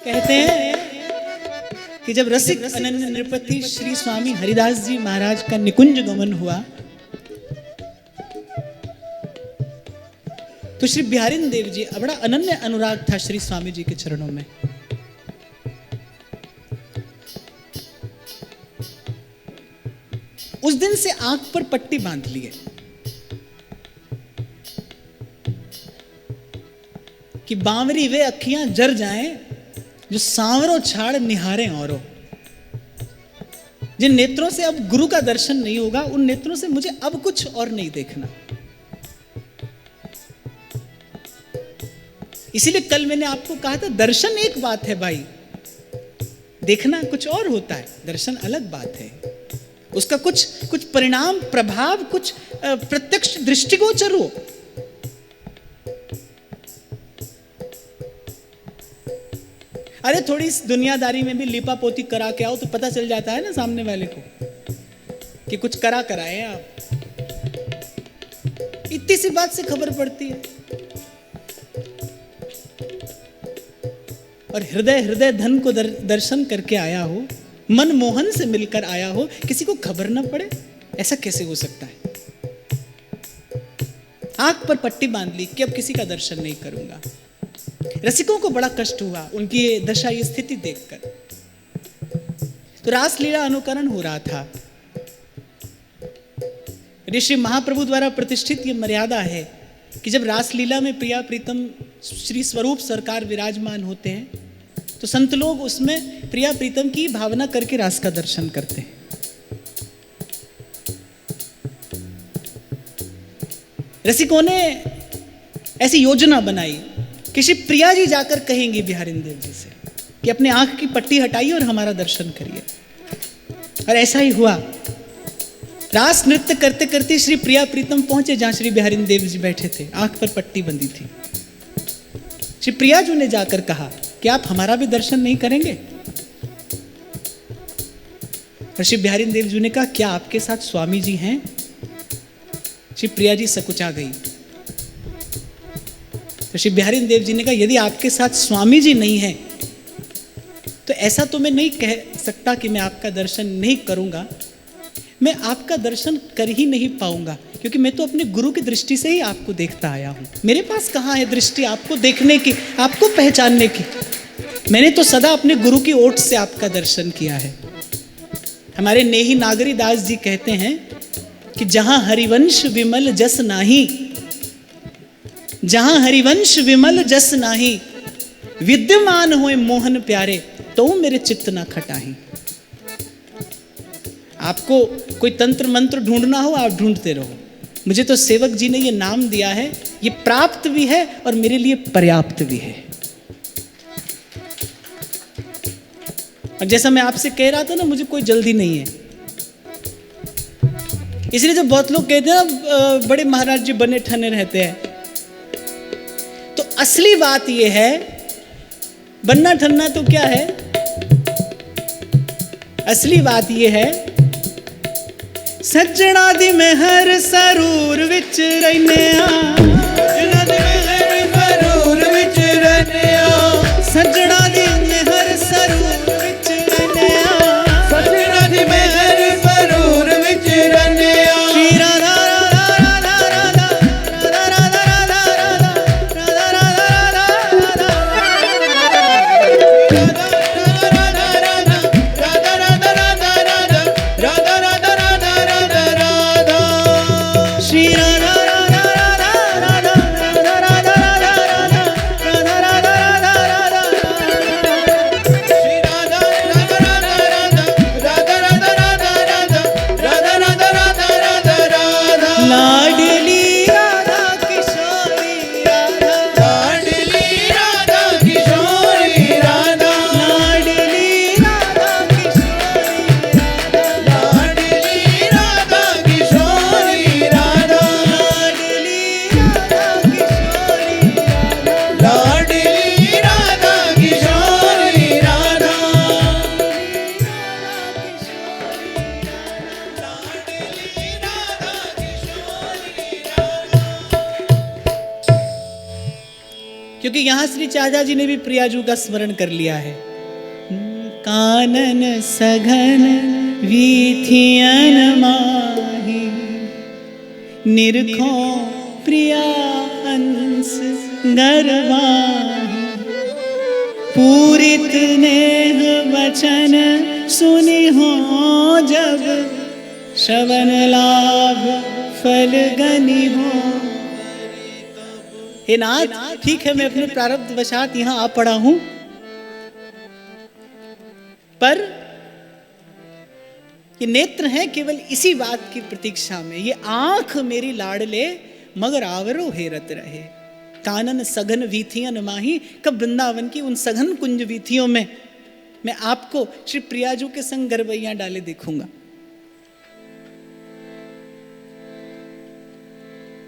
कहते हैं कि जब रसिक अनन्य नृपति श्री स्वामी हरिदास जी महाराज का निकुंज गमन हुआ तो श्री बिहारिन देव जी बड़ा अनन्य अनुराग था श्री स्वामी जी के चरणों में। उस दिन से आंख पर पट्टी बांध लिए कि बावरी वे अखियां जर जाएं जो सांवरों छाड़ निहारें औरों। जिन नेत्रों से अब गुरु का दर्शन नहीं होगा उन नेत्रों से मुझे अब कुछ और नहीं देखना। इसीलिए कल मैंने आपको कहा था दर्शन एक बात है भाई, देखना कुछ और होता है। दर्शन अलग बात है, उसका कुछ परिणाम प्रभाव कुछ प्रत्यक्ष दृष्टिगोचर हो। अरे थोड़ी इस दुनियादारी में भी लिपा पोती करा के आओ तो पता चल जाता है ना सामने वाले को कि कुछ करा कराए आप। इतनी सी बात से खबर पड़ती है। और हृदय धन को दर्शन करके आया हो, मन मोहन से मिलकर आया हो, किसी को खबर ना पड़े, ऐसा कैसे हो सकता है? आंख पर पट्टी बांध ली कि अब किसी का दर्शन नहीं करूंगा। रसिकों को बड़ा कष्ट हुआ उनकी ये दशा, ये स्थिति देखकर। तो रासलीला अनुकरण हो रहा था। ऋषि महाप्रभु द्वारा प्रतिष्ठित ये मर्यादा है कि जब रासलीला में प्रिया प्रीतम श्री स्वरूप सरकार विराजमान होते हैं तो संत लोग उसमें प्रिया प्रीतम की भावना करके रास का दर्शन करते हैं। रसिकों ने ऐसी योजना बनाई कि श्री प्रिया जी जाकर कहेंगे बिहारिन देव जी से कि अपने आंख की पट्टी हटाइए और हमारा दर्शन करिए। और ऐसा ही हुआ। रास नृत्य करते करते श्री प्रिया प्रीतम पहुंचे जहां श्री बिहारिन देव जी बैठे थे, आंख पर पट्टी बंधी थी। श्री प्रिया जी ने जाकर कहा कि आप हमारा भी दर्शन नहीं करेंगे? और श्री बिहारिन देव जी ने कहा क्या आपके साथ स्वामी जी हैं? श्री प्रिया जी सकुचा गई। तो श्री बिहारिन देव जी ने कहा यदि आपके साथ स्वामी जी नहीं हैं तो ऐसा तो मैं नहीं कह सकता कि मैं आपका दर्शन नहीं करूंगा, मैं आपका दर्शन कर ही नहीं पाऊंगा क्योंकि मैं तो अपने गुरु की दृष्टि से ही आपको देखता आया हूं। मेरे पास कहाँ है दृष्टि आपको देखने की, आपको पहचानने की? मैंने तो सदा अपने गुरु की ओट से आपका दर्शन किया है। हमारे नेही नागरी दास जी कहते हैं कि जहां हरिवंश विमल जस नाही, जहां हरिवंश विमल जस नाही, विद्यमान होए मोहन प्यारे तो मेरे चित्त ना खटाही। आपको कोई तंत्र मंत्र ढूंढना हो आप ढूंढते रहो, मुझे तो सेवक जी ने ये नाम दिया है, ये प्राप्त भी है और मेरे लिए पर्याप्त भी है। और जैसा मैं आपसे कह रहा था ना, मुझे कोई जल्दी नहीं है। इसलिए जब बहुत लोग कहते हैं ना बड़े महाराज जी बने ठने रहते हैं, तो असली बात यह है, बनना ठनना तो क्या है, असली बात यह है सज्जणा दी मेहर सरूर विच रहने सज्जणा दी मेहर सरूर विच रहने सज्जणा दी मेहर सरूर विच रहने सज्जणा दी मेहर सरूर विच रहने श्री राधा राधा राधा राधा राधा क्योंकि यहां श्री चाचा जी ने भी प्रियाजू का स्मरण कर लिया है। कानन सघन वीथियन माही, निरखो प्रिया अंश गरवाही, पूरित नेह वचन सुनि हो जब, श्रवण लाभ फल गनि हो। हे नाथ, ठीक है मैं अपने प्रारब्ध वशात यहां आ पड़ा हूं, पर ये नेत्र हैं केवल इसी बात की प्रतीक्षा में, ये आंख मेरी लाडले मगर आवरो हेरत रहे। कानन सघन वीथियन माही, कब वृंदावन की उन सघन कुंज वीथियों में मैं आपको श्री प्रियाजू के संग गरबैया डाले देखूंगा।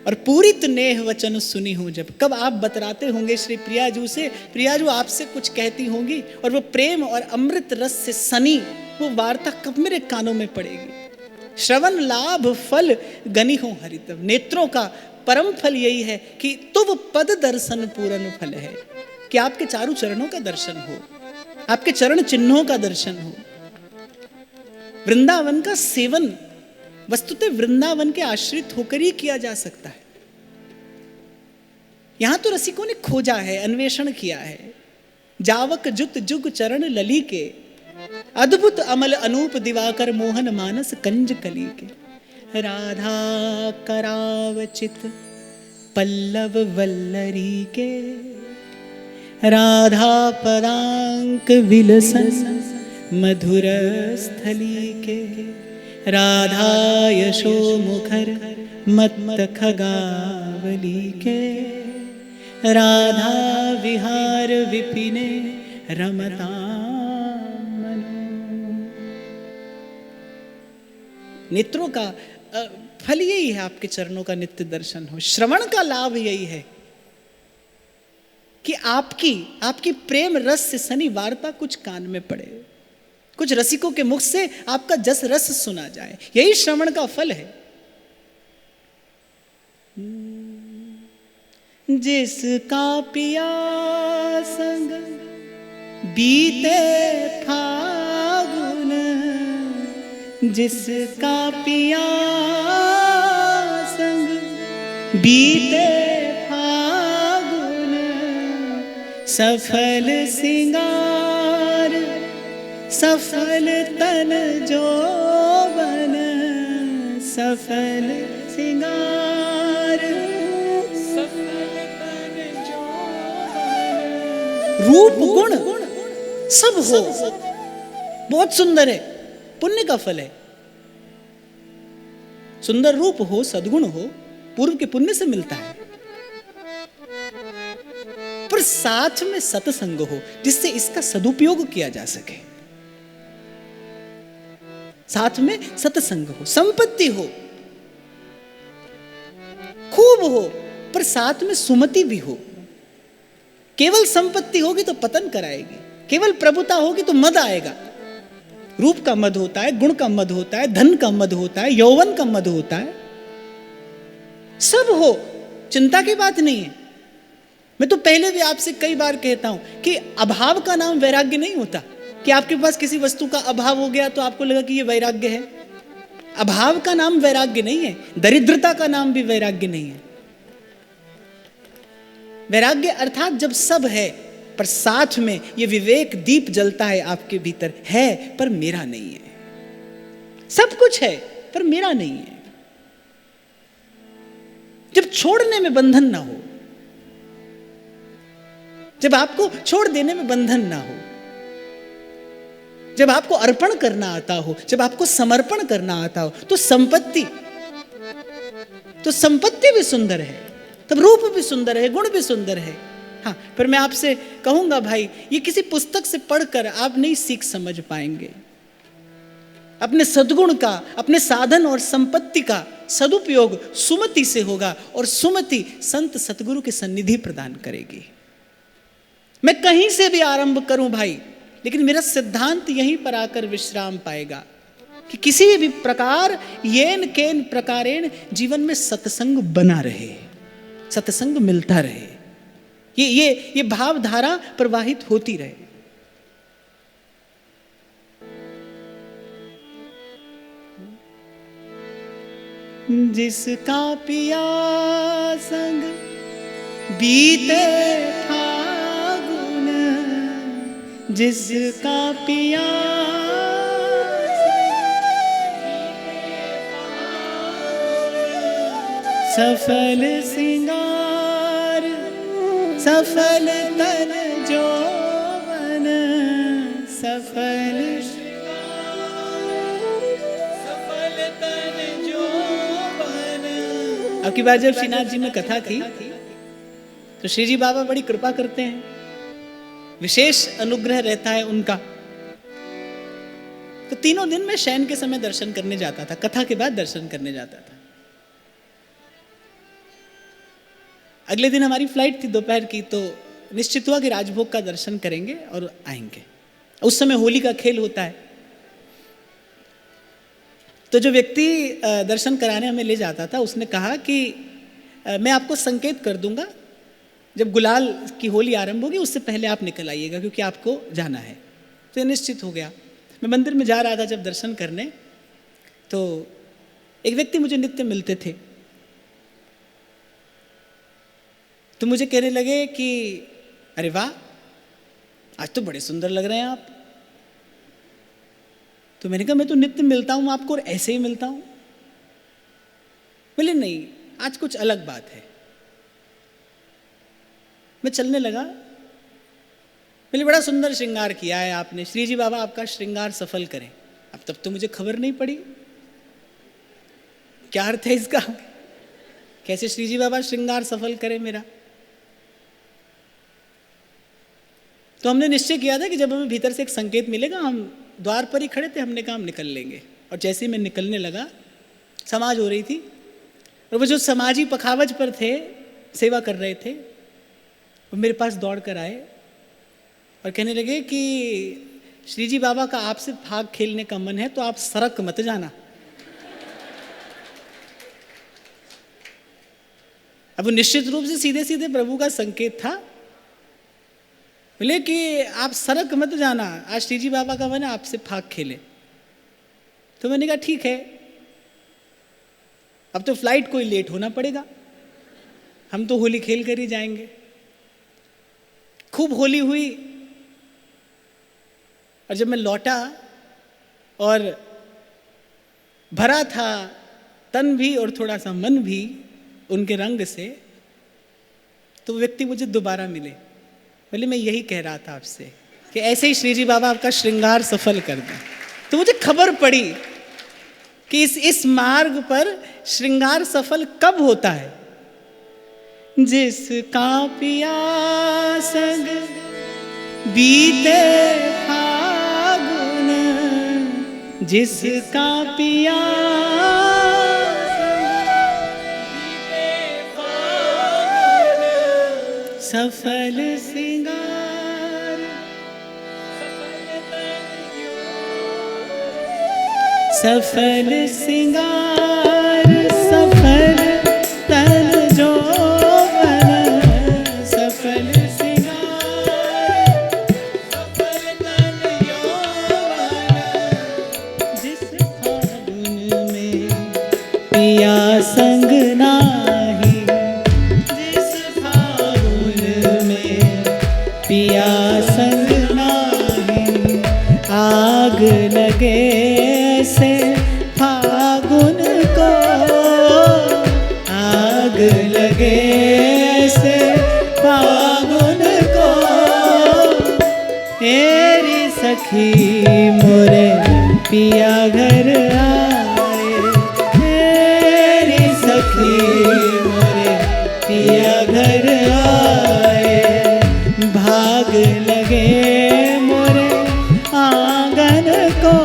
और पूरित नेह वचन सुनी हूं जब, कब आप बतराते होंगे श्री प्रियाजू से, प्रियाजू आपसे कुछ कहती होंगी, और वो प्रेम और अमृत रस से सनी वो वार्ता कब मेरे कानों में पड़ेगी। श्रवण लाभ फल गनि हो हरितव, नेत्रों का परम फल यही है कि तुव पद दर्शन पूरन फल है, कि आपके चारों चरणों का दर्शन हो, आपके चरण चिन्हों का दर्शन हो। वृंदावन का सेवन वस्तुतः वृंदावन के आश्रित होकर ही किया जा सकता है। यहां तो रसिकों ने खोजा है, अन्वेषण किया है। जावक जुत जुग चरण लली के, अद्भुत अमल अनूप दिवाकर मोहन मानस कंज कली के। राधा करावचित पल्लव वल्लरी के, राधा पदांक विलसन मधुर स्थली के। राधा यशो मुखर मत खगावली के, राधा विहार विपिने रमता मनो। नेत्रों का फल यही है, आपके चरणों का नित्य दर्शन हो। श्रवण का लाभ यही है कि आपकी प्रेम रस से सनी वार्ता कुछ कान में पड़े, कुछ रसिकों के मुख से आपका जस रस सुना जाए, यही श्रवण का फल है। जिसका पिया संग बीते फागुन, जिसका पिया संग बीते फागुन, सफल सिंगार सफल तन जोबन, सफल सिंगार सफल तन जोबन। रूप गुण सब हो, बहुत सुंदर है, पुण्य का फल है। सुंदर रूप हो, सद्गुण हो, पूर्व के पुण्य से मिलता है। पर साथ में सत्संग हो जिससे इसका सदुपयोग किया जा सके। साथ में सत्संग हो, संपत्ति हो, खूब हो, पर साथ में सुमति भी हो। केवल संपत्ति होगी तो पतन कराएगी, केवल प्रभुता होगी तो मद आएगा। रूप का मद होता है, गुण का मद होता है, धन का मद होता है, यौवन का मद होता है, सब हो, चिंता की बात नहीं है। मैं तो पहले भी आपसे कई बार कहता हूं कि अभाव का नाम वैराग्य नहीं होता, कि आपके पास किसी वस्तु का अभाव हो गया तो आपको लगा कि ये वैराग्य है। अभाव का नाम वैराग्य नहीं है, दरिद्रता का नाम भी वैराग्य नहीं है। वैराग्य अर्थात जब सब है पर साथ में ये विवेक दीप जलता है आपके भीतर, है पर मेरा नहीं है। सब कुछ है पर मेरा नहीं है। जब छोड़ने में बंधन ना हो, जब आपको छोड़ देने में बंधन ना हो, जब आपको अर्पण करना आता हो, जब आपको समर्पण करना आता हो, तो संपत्ति भी सुंदर है, तब रूप भी सुंदर है, गुण भी सुंदर है। हाँ, पर मैं आपसे कहूंगा भाई, ये किसी पुस्तक से पढ़कर आप नहीं सीख समझ पाएंगे। अपने सद्गुण का, अपने साधन और संपत्ति का सदुपयोग सुमति से होगा, और सुमति संत सतगुरु की सन्निधि प्रदान करेगी। मैं कहीं से भी आरंभ करूं भाई, लेकिन मेरा सिद्धांत यहीं पर आकर विश्राम पाएगा कि किसी भी प्रकार येन केन प्रकारेण जीवन में सत्संग बना रहे, सत्संग मिलता रहे। ये भावधारा प्रवाहित होती रहे। जिसका पिया संग बीते फागुन, जिसका पिया सफल सिंगार, सफल तन जोवन, सफल सफल तन जोवन। अब की बार जब श्रीनाथ जी में कथा थी तो श्री जी बाबा बड़ी कृपा करते हैं, विशेष अनुग्रह रहता है उनका। तो तीनों दिन में शयन के समय दर्शन करने जाता था, कथा के बाद दर्शन करने जाता था। अगले दिन हमारी फ्लाइट थी दोपहर की, तो निश्चित हुआ कि राजभोग का दर्शन करेंगे और आएंगे। उस समय होली का खेल होता है। तो जो व्यक्ति दर्शन कराने हमें ले जाता था उसने कहा कि मैं आपको संकेत कर दूंगा, जब गुलाल की होली आरंभ होगी उससे पहले आप निकल आइएगा, क्योंकि आपको जाना है। तो ये निश्चित हो गया। मैं मंदिर में जा रहा था जब दर्शन करने, तो एक व्यक्ति मुझे नित्य मिलते थे, तो मुझे कहने लगे कि अरे वाह, आज तो बड़े सुंदर लग रहे हैं आप। तो मैंने कहा मैं तो नित्य मिलता हूं आपको और ऐसे ही मिलता हूं। बोले नहीं, आज कुछ अलग बात है। मैं चलने लगा, बोले बड़ा सुंदर श्रृंगार किया है आपने, श्री जी बाबा आपका श्रृंगार सफल करें। अब तब तो मुझे खबर नहीं पड़ी क्या अर्थ है इसका, कैसे श्री जी बाबा श्रृंगार सफल करें मेरा। तो हमने निश्चय किया था कि जब हमें भीतर से एक संकेत मिलेगा, हम द्वार पर ही खड़े थे, हमने कहा हम निकल लेंगे। और जैसे ही मैं निकलने लगा, समाज हो रही थी और वो जो समाजी पखावज पर थे, सेवा कर रहे थे, वो मेरे पास दौड़ कर आए और कहने लगे कि श्री जी बाबा का आपसे फाग खेलने का मन है तो आप सरक मत जाना। अब वो निश्चित रूप से सीधे सीधे प्रभु का संकेत था। बोले कि आप सरक मत जाना, आज श्री जी बाबा का मन है आपसे फाग खेले। तो मैंने कहा ठीक है, अब तो फ्लाइट कोई लेट होना पड़ेगा, हम तो होली खेल कर ही जाएंगे। खूब होली हुई और जब मैं लौटा और भरा था तन भी और थोड़ा सा मन भी उनके रंग से, तो वो व्यक्ति मुझे दोबारा मिले। बोले मैं यही कह रहा था आपसे कि ऐसे ही श्री जी बाबा आपका श्रृंगार सफल कर दें। तो मुझे खबर पड़ी कि इस मार्ग पर श्रृंगार सफल कब होता है। जिसका पिया संग बीते फागुन, जिसका पिया सफल सिंगार, सफल सिंगार, सफल तन जोवन, सफल सिंगार, सफल तन यौवन। जिस फागुन में पिया संग नाही, पिया संग नाही, आग लगे से फागुन को, आग लगे से फागुन को। तेरी सखी मोरे पिया घर आए, तेरी सखी मोरे पिया घर आए। भाग लगे मोरे आंगन को,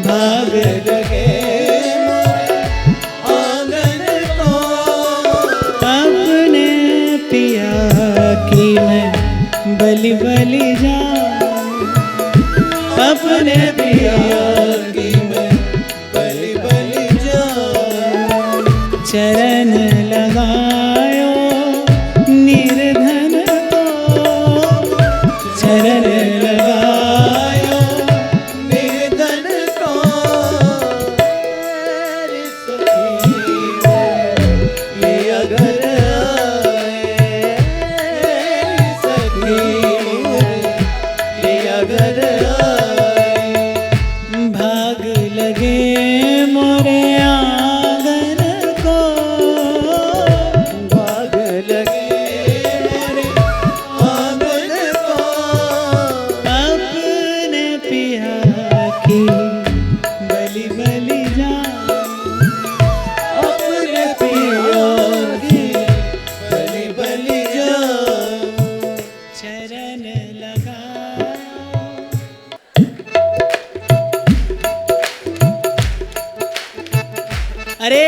भाग लगे मोरे आंगन को। अपने पिया की मैं बलि बलि जाऊं, अपने पिया की मैं बलि बलि जाऊं। चरण लगायो चरण लगायो निर्धन को मेरी सखी पिया घर आए, सखी पिया घर आए। भाग लगे मोरे आंगन को, भाग लगे मोरे आंगन को, अपने पिया की बलि बलि जान, अपने पिया की बलि बलि जाऊं। चरण लगायो। अरे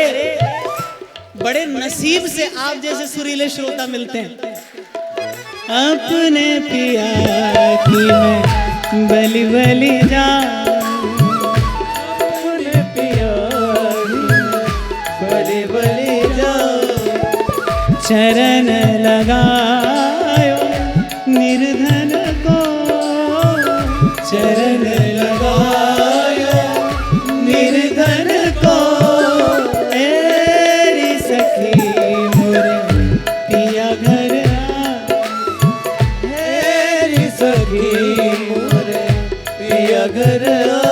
बड़े नसीब से आप जैसे सुरीले श्रोता मिलते हैं। अपने पिया की मैं बलि बलि जाऊं, अपने पिया की बलि बलि जाऊं। चरण लगायो निर्धन को, चरण लगायो निर्धन को, तेरी सखी मोरे पिया घर आ, मेरी सखी मोरे पिया घर आए।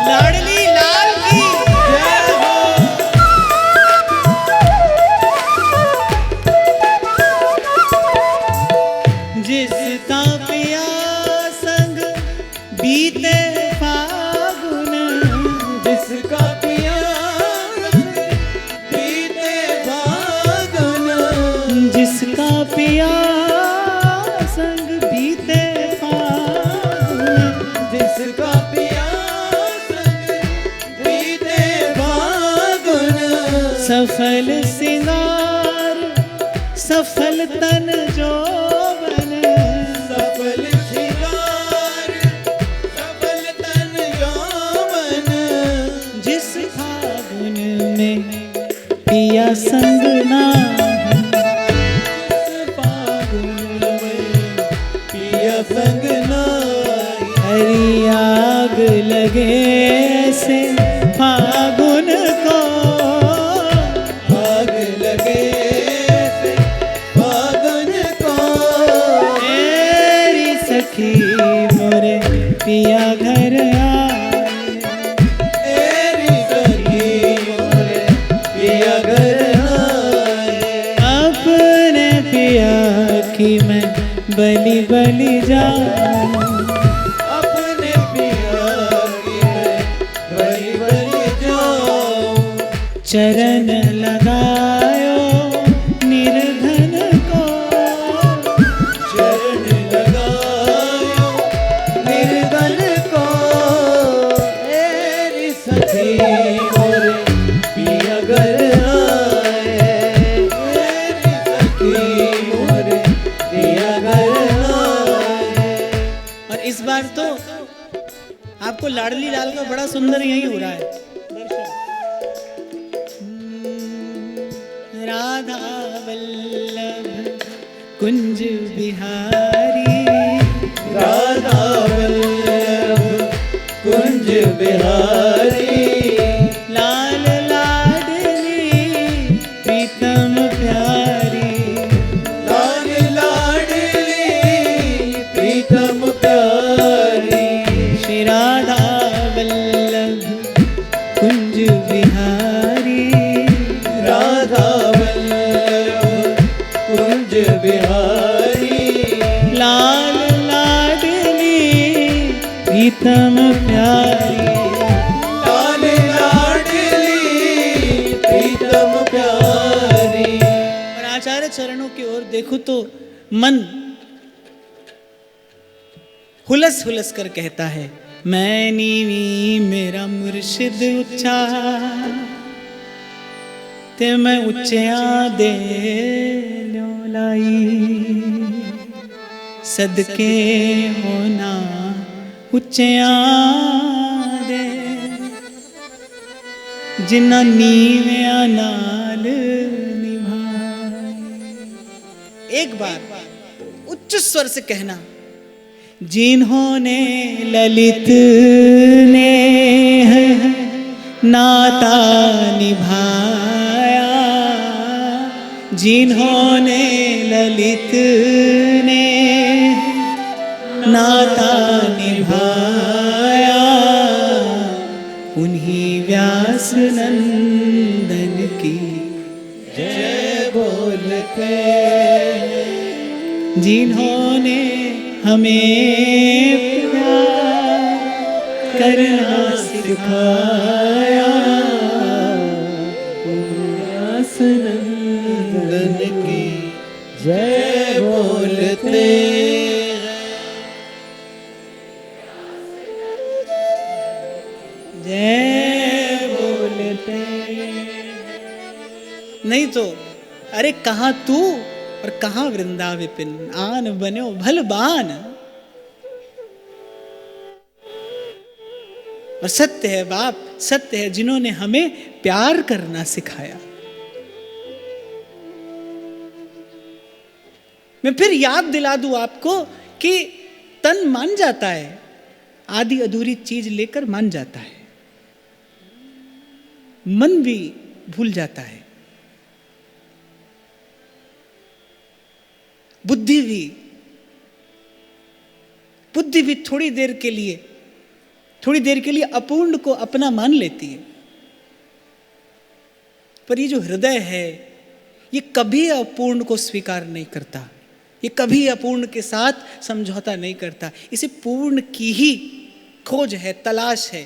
लाडली लाल की जय हो। जिसका पिया संग बीते फागुन, जिसका पिया बीते फागुन, जिसका पिया संग बीते फागुन, जिसका पिया बीते फागुन, सफल सिंगार सफल तन जोबन, सफल श्रृंगार सफल तन यौवन, जिस फागुन में पिया संग ना, जिस फागुन में पिया संग नाई। हरी आग लगे से फागुन को, आग लगे से फागुन को, तेरी सखी मोरे पिया घर आए, तेरी सखी मोरे पिया घर आए। अपने पिया की मैं बलि बलि जाऊं, अपने पिया की मैं बलि बलि जाऊं। चरण लगायो निर्धन को, चरण लगायो निर्धन को, तेरी सखी मोरे पिया घर आए, तेरी सखी मोरे पिया घर आए। और इस बार तो आपको लाडली लाल का बड़ा सुंदर यही हो रहा है। राधा वल्लभ कुंज बिहारी, राधा वल्लभ कुंज बिहारी, लाल लाडली प्रीतम प्यारी, लाल लाडली प्रीतम प्यारी। श्री राधा वल्लभ कुंज बिहारी, राधा वल्लभ कुंज बिहारी, लाल लाडली प्रीतम प्यारी, लाल लाडली प्रीतम प्यारी। और आचार्य चरणों की ओर देखो तो मन हुलस हुलस कर कहता है मैं नीवी मेरा मुर्शिद उच्चा ते मैं उच्चिया दे लो लाई सदके होना उच्चिया दे जिन्ना नीविया नाल निभाए। एक बार उच्च स्वर से कहना, जिन्होंने ललित ने नाता निभाया, जिन्होंने ललित ने नाता निभाया, उन्हीं व्यास नंदन की जय बोलते, जिन्होंने हमें प्यार करना सिखाया, व्यास नंदन की जय बोलते। जय बोलते। नहीं तो अरे कहाँ तू और कहाँ वृंदा विपिन, आन बन्यो भलबान। और सत्य है बाप, सत्य है, जिन्होंने हमें प्यार करना सिखाया। मैं फिर याद दिला दूं आपको कि तन मान जाता है, आधी अधूरी चीज लेकर मान जाता है, मन भी भूल जाता है, बुद्धि भी थोड़ी देर के लिए अपूर्ण को अपना मान लेती है। पर ये जो हृदय है, ये कभी अपूर्ण को स्वीकार नहीं करता, ये कभी अपूर्ण के साथ समझौता नहीं करता। इसे पूर्ण की ही खोज है, तलाश है।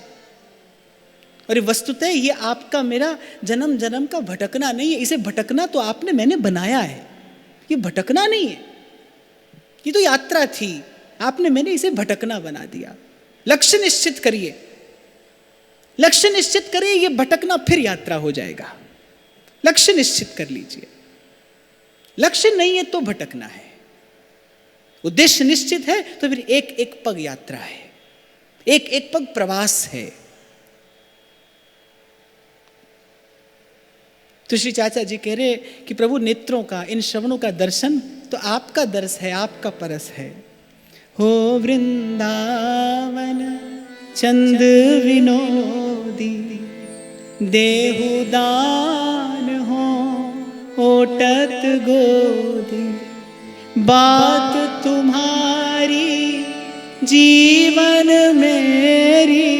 और ये वस्तुतः ये आपका मेरा जन्म जन्म का भटकना नहीं है। इसे भटकना तो आपने मैंने बनाया है, ये भटकना नहीं है, ये तो यात्रा थी, आपने मैंने इसे भटकना बना दिया। लक्ष्य निश्चित करिए, लक्ष्य निश्चित करिए, ये भटकना फिर यात्रा हो जाएगा। लक्ष्य निश्चित कर लीजिए, लक्ष्य नहीं है तो भटकना है, उद्देश्य निश्चित है तो फिर एक एक पग यात्रा है, एक एक पग प्रवास है। तो श्री चाचा जी कह रहे कि प्रभु नेत्रों का, इन श्रवणों का दर्शन तो आपका दर्श है, आपका परस है। हो वृंदावन चंद विनोदी, देहु दान हो ओटत गोदी, बात तुम्हारी जीवन मेरी,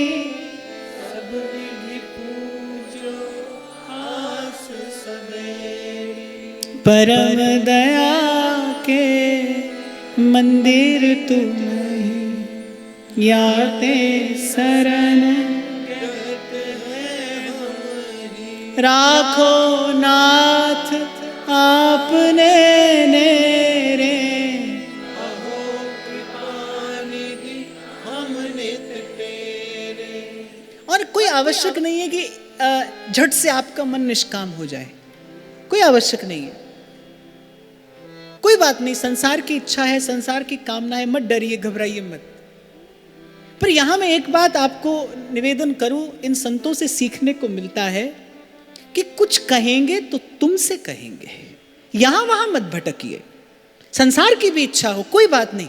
सब विधि पूजो आस सवेरी, परम दया के मंदिर तुम ही, याते शरण राखो नाथ आपने नेरे, और कोई आवश्यक नहीं है कि झट से आपका मन निष्काम हो जाए, कोई आवश्यक नहीं है, कोई बात नहीं। संसार की इच्छा है, संसार की कामना है, मत डरिए, घबराइए मत। पर यहां मैं एक बात आपको निवेदन करूं, इन संतों से सीखने को मिलता है कि कुछ कहेंगे तो तुमसे कहेंगे, यहां वहां मत भटकिए। संसार की भी इच्छा हो, कोई बात नहीं।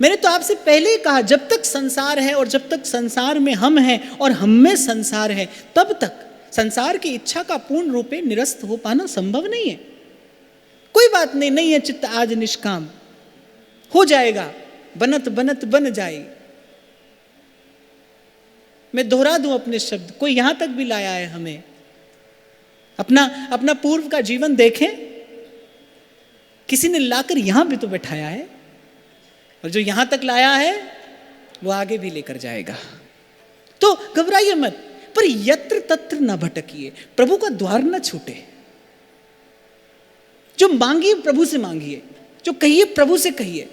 मैंने तो आपसे पहले ही कहा, जब तक संसार है और जब तक संसार में हम हैं और हम में संसार है, तब तक संसार की इच्छा का पूर्ण रूपे निरस्त हो पाना संभव नहीं है। कोई बात नहीं, नहीं है चित्त आज निष्काम, हो जाएगा, बनत बनत बन जाए। मैं दोहरा दूं अपने शब्द, कोई यहां तक भी लाया है हमें। अपना पूर्व का जीवन देखें, किसी ने लाकर यहां भी तो बैठाया है, और जो यहां तक लाया है वो आगे भी लेकर जाएगा। तो घबराइए मत, पर यत्र तत्र न भटकिए, प्रभु का द्वार न छूटे। जो मांगिए प्रभु से मांगिए, जो कहिए प्रभु से कहिए।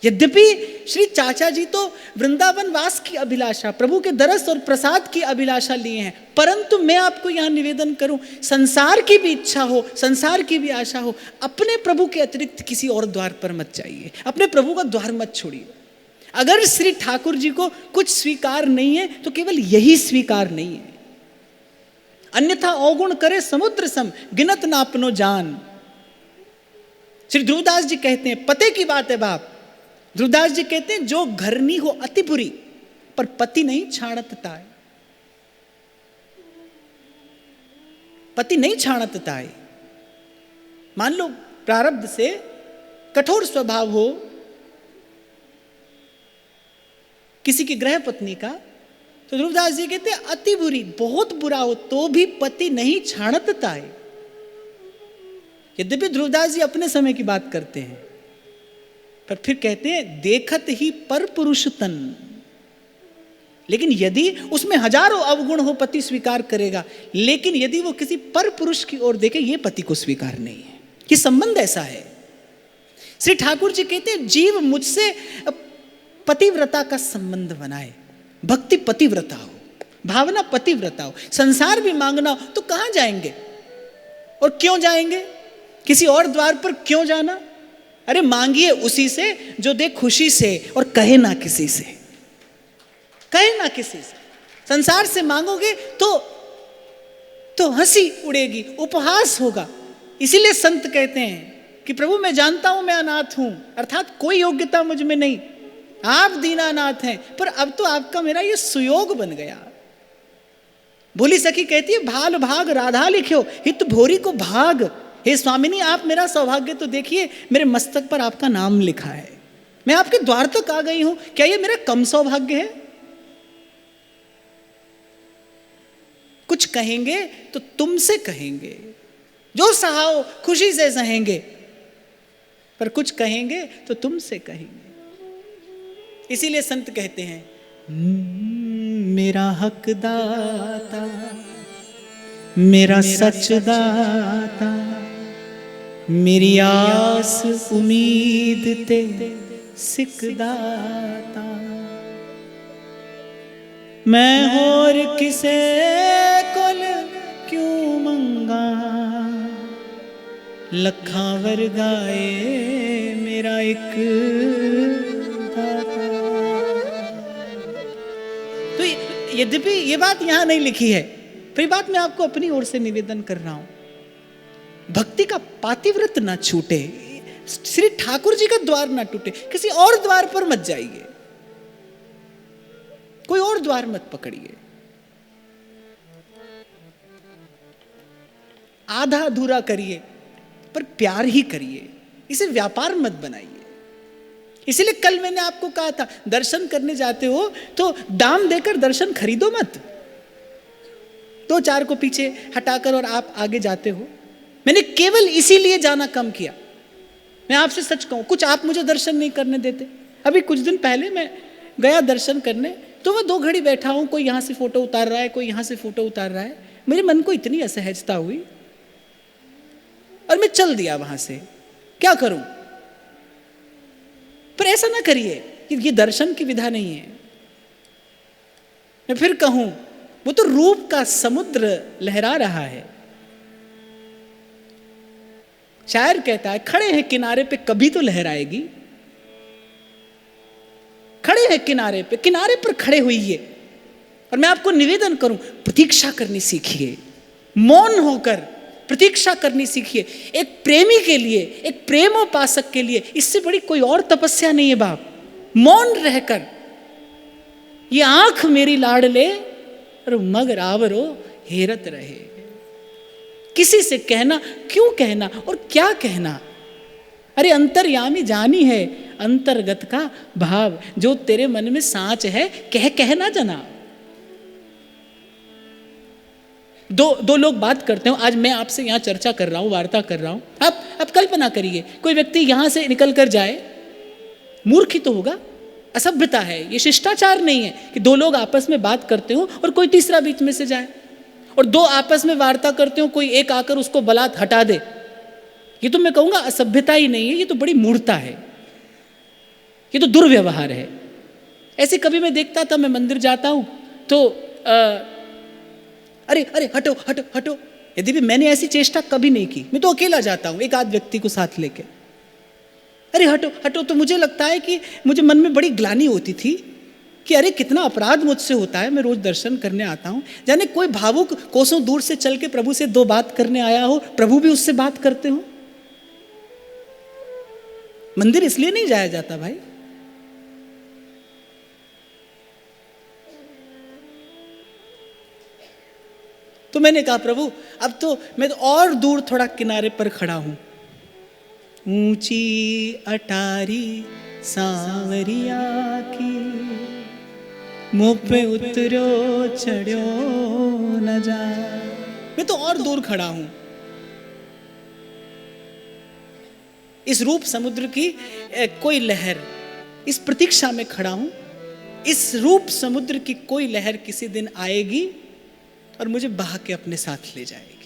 यद्यपि श्री चाचा जी तो वृंदावन वास की अभिलाषा, प्रभु के दरस और प्रसाद की अभिलाषा लिए हैं, परंतु मैं आपको यहाँ निवेदन करूं, संसार की भी इच्छा हो, संसार की भी आशा हो, अपने प्रभु के अतिरिक्त किसी और द्वार पर मत जाइए, अपने प्रभु का द्वार मत छोड़िए। अगर श्री ठाकुर जी को कुछ स्वीकार नहीं है तो केवल यही स्वीकार नहीं है, अन्यथा अवगुण करे समुद्र सम, गिनत ना अपनो जान। श्री ध्रुवदास जी कहते हैं, पते की बात है बाप, ध्रुवदास जी कहते हैं जो घरनी हो अति बुरी, पर पति नहीं छाणत ताय, पति नहीं छाणत ताय। मान लो प्रारब्ध से कठोर स्वभाव हो किसी की गृह पत्नी का, तो ध्रुवदास जी कहते हैं अति बुरी, बहुत बुरा हो तो भी पति नहीं छाणत ताय। यद्यपि ध्रुवदास जी अपने समय की बात करते हैं, पर फिर कहते हैं देखत ही पर पुरुष तन, लेकिन यदि उसमें हजारों अवगुण हो पति स्वीकार करेगा, लेकिन यदि वो किसी पर पुरुष की ओर देखे, ये पति को स्वीकार नहीं है। ये संबंध ऐसा है। श्री ठाकुर जी कहते हैं जीव मुझसे पतिव्रता का संबंध बनाए, भक्ति पतिव्रता हो, भावना पतिव्रता हो। संसार भी मांगना हो तो कहां जाएंगे और क्यों जाएंगे, किसी और द्वार पर क्यों जाना? अरे मांगिए उसी से जो दे खुशी से और कहे ना किसी से, कहे ना किसी से। संसार से मांगोगे तो हंसी उड़ेगी, उपहास होगा। इसीलिए संत कहते हैं कि प्रभु मैं जानता हूं मैं अनाथ हूं, अर्थात कोई योग्यता मुझ में नहीं, आप दीनानाथ हैं, पर अब तो आपका मेरा ये सुयोग बन गया। भोली सखी कहती है भाल भाग राधा लिख्यो, हित भोरी को भाग। हे स्वामिनी आप मेरा सौभाग्य तो देखिए, मेरे मस्तक पर आपका नाम लिखा है, मैं आपके द्वार तक आ गई हूं, क्या ये मेरा कम सौभाग्य है? कुछ कहेंगे तो तुमसे कहेंगे, जो सहाओ खुशी से सहेंगे, पर कुछ कहेंगे तो तुमसे कहेंगे। इसीलिए संत कहते हैं मेरा हक दाता, मेरा सच दाता, मेरी आस उम्मीद ते सिक दाता। मैं होर किसे कोल क्यों मंगा, लखां वर्गाए मेरा एक दाता। तो यद्यपि ये बात यहां नहीं लिखी है, फिर बात मैं आपको अपनी ओर से निवेदन कर रहा हूं, भक्ति का पातिव्रत ना छूटे, श्री ठाकुर जी का द्वार ना टूटे, किसी और द्वार पर मत जाइए, कोई और द्वार मत पकड़िए, आधा अधूरा करिए पर प्यार ही करिए, इसे व्यापार मत बनाइए। इसलिए कल मैंने आपको कहा था दर्शन करने जाते हो तो दाम देकर दर्शन खरीदो मत, दो चार को पीछे हटाकर और आप आगे जाते हो। मैंने केवल इसीलिए जाना कम किया। मैं आपसे सच कहूं, कुछ आप मुझे दर्शन नहीं करने देते। अभी कुछ दिन पहले मैं गया दर्शन करने, तो मैं 2 घड़ी बैठा हूं, कोई यहां से फोटो उतार रहा है, कोई यहां से फोटो उतार रहा है। मेरे मन को इतनी असहजता हुई और मैं चल दिया वहां से, क्या करूं? पर ऐसा ना करिए, ये दर्शन की विधा नहीं है। मैं फिर कहूं, वो तो रूप का समुद्र लहरा रहा है। शायर कहता है खड़े हैं किनारे पे, कभी तो लहर आएगी। खड़े हैं किनारे पे, किनारे पर खड़े होइए। और मैं आपको निवेदन करूं, प्रतीक्षा करनी सीखिए, मौन होकर प्रतीक्षा करनी सीखिए। एक प्रेमी के लिए, एक प्रेमोपासक के लिए इससे बड़ी कोई और तपस्या नहीं है बाप। मौन रहकर, ये आंख मेरी लाडले और मगर आवरो हेरत रहे। किसी से कहना, क्यों कहना और क्या कहना? अरे अंतर्यामी जानी है अंतर्गत का भाव, जो तेरे मन में सांच है कहना जना। दो लोग बात करते हो, आज मैं आपसे यहाँ चर्चा कर रहा हूँ, वार्ता कर रहा हूँ। आप कल्पना करिए, कोई व्यक्ति यहाँ से निकल कर जाए, मूर्ख ही तो होगा, असभ्यता है, ये शिष्टाचार नहीं है कि 2 लोग आपस में बात करते हो और कोई तीसरा बीच में से जाए, और 2 आपस में वार्ता करते हो, कोई एक आकर उसको बलात् हटा दे। ये तो मैं कहूँगा असभ्यता ही नहीं है, ये तो बड़ी मूर्खता है, ये तो दुर्व्यवहार है। ऐसे कभी मैं देखता था, मैं मंदिर जाता हूं तो अरे अरे हटो हटो हटो। यद्यपि मैंने ऐसी चेष्टा कभी नहीं की, मैं तो अकेला जाता हूं एक आध व्यक्ति को साथ लेके, अरे हटो हटो। तो मुझे लगता है कि मुझे मन में बड़ी ग्लानि होती थी कि अरे कितना अपराध मुझसे होता है। मैं रोज दर्शन करने आता हूं, जाने कोई भावुक कोसों दूर से चल के प्रभु से 2 बात करने आया हो, प्रभु भी उससे बात करते हो। मंदिर इसलिए नहीं जाया जाता भाई। तो मैंने कहा प्रभु अब तो मैं तो और दूर थोड़ा किनारे पर खड़ा हूं। ऊंची अटारी सांवरिया की, मुंह पे उतरो चढ़ो न जा। मैं तो और दूर खड़ा हूं। इस रूप समुद्र की कोई लहर, इस प्रतीक्षा में खड़ा हूं। इस रूप समुद्र की कोई लहर किसी दिन आएगी और मुझे बहा के अपने साथ ले जाएगी।